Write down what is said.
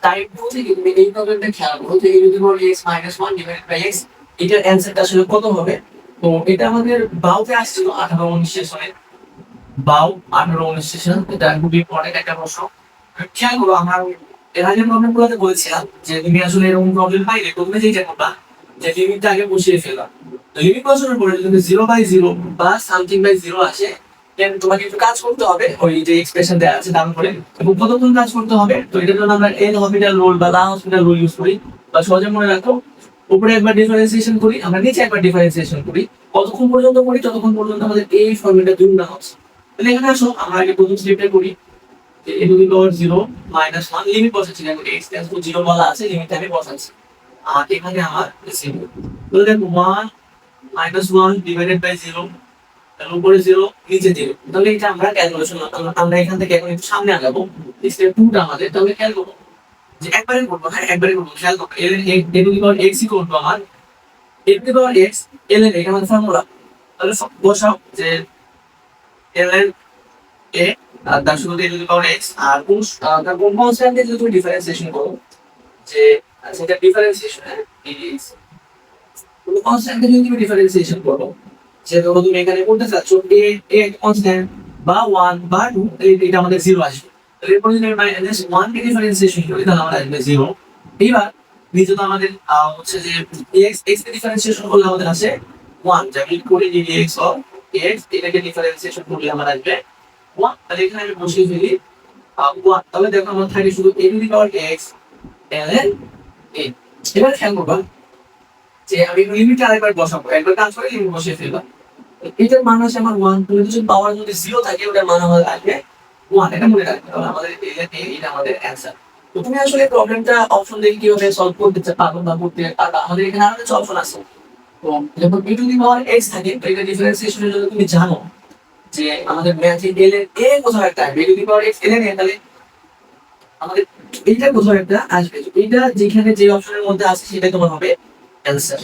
Type 2 থেকে তুমি এই প্রবলেমটা খেয়াল করো যে a to the power x minus 1 divided by x, এটার অ্যান্সারটা আসলে কত হবে। তো এটা আমাদের বাউতে আসছিল 18-19 সেশনে, বাউ 18-19 সেশন, এটা খুবই ইম্পর্টেন্ট একটা প্রশ্ন। খেয়াল করো আমরা এর আগের প্রবলেমগুলোতে বলেছিলাম যে তুমি আসলে এরকম প্রবলেম পাইলে প্রথমে যেটা করবা যে লিমিটটা আগে বসিয়ে ফেলবা। তো লিমিট বসানোর পরে যদি 0/0 বা সামথিং বাই 0 আসে, দেন তোমাকে একটু কাজ করতে হবে ওই যে এক্সপ্রেশন দেওয়া আছে তার উপরে, এবং কতক্ষণ কাজ করতে হবে। তো এটার জন্য আমরা এল হসপিটাল রুল বা লা হসপিটাল রুল ইউজ করি, বা সহজে মনে রাখো উপরে একবার ডিফারেন্সিয়েশন করি, আমরা নিচে একবার ডিফারেন্সিয়েশন করি, কতক্ষণ পর্যন্ত করি ততক্ষণ পর্যন্ত আমাদের এই ফর্মুলাটা জুম না হচ্ছে। তাহলে এখানে আসো আমরা আগে প্রথম স্টেপটা করি যে a to the power 0 minus 1 limit বসাচ্ছি, দেখো x টেন্ডস টু 0 বলা আছে, লিমিট আমি বসাচ্ছি। আর এখানে আমার 0, তাহলে দেখো 1 মাইনাস 1 ডিভাইডেড বাই 0, তার উপরে 0 নিচে 0। তাহলে এটা আমরা ক্যালকুলেশন আমরা এখান থেকে এখন একটু সামনে আগাবো স্টেপ 2 টা আমাদের। তাহলে খেয়াল করবো যে একবারে করবো, হ্যাঁ একবারে করবো, খেয়াল করবো a to the power x equal to আমার a to the power x ln এটা আমাদের ফর্মুলা। তাহলে বসাও যে ln a আর তার শুরুতে a to the power x, আর কোন তার কোন কনস্ট্যান্টে যদি তুমি ডিফারেন্সিয়েশন করো যে সেটা ডিফারেন্সিয়েশন dx, কোন কনস্ট্যান্টে যদি তুমি ডিফারেন্সিয়েশন করো, যে ধরো তুমি এখানে বলতে চাচ্ছ a a কনস্ট্যান্ট বা 1 বা 2, এটা আমাদের 0 আসবে। তাহলে এরপর যদি আমি মাইনাস 1 কে ডিফারেন্সিয়েশন করি তাহলে আমার আসবে 0। এইবার নিচে তো আমাদের হচ্ছে যে x x কে ডিফারেন্সিয়েশন করলে আমাদের আসে 1, যা আমি করে dx অফ x, এটাকে ডিফারেন্সিয়েশন করলে আমার আসবে 1। তাহলে এখানে আমি বসিয়ে ফেলি 1। তাহলে দেখো আমার থাকে শুধু a to the power x ln a। এবার খেয়াল করবা যে আমি লিমিটটা আরেকবার বসাবো, একবার কাজ করে লিমিট বসিয়ে ফেললাম, এটার মান আসে আমার 1। তুমি যদি পাওয়ার যদি 0 থাকে ওটার মান আমাদের আসবে 1, এটা মনে রাখতে হবে আমাদের, এটা আমাদের অ্যান্সার। তো তুমি আসলে প্রবলেমটা অপশন দেখে কিভাবে সলভ করতে পারো বা করতে পারবা, আমাদের এখানে আরো কিছু অপশন আছে। তো যখন a to the power x থাকে, তো এটা ডিফারেন্সিয়েশনের জন্য তুমি জানো যে আমাদের ম্যাথে ln a কোথাও একটা আসবে, a to the power x ln a, তাহলে আমাদের এইটা কোথাও একটা আসবে। তো এইটা যেখানে যে অপশনের মধ্যে আছে সেটাই তোমার হবে অ্যান্সার।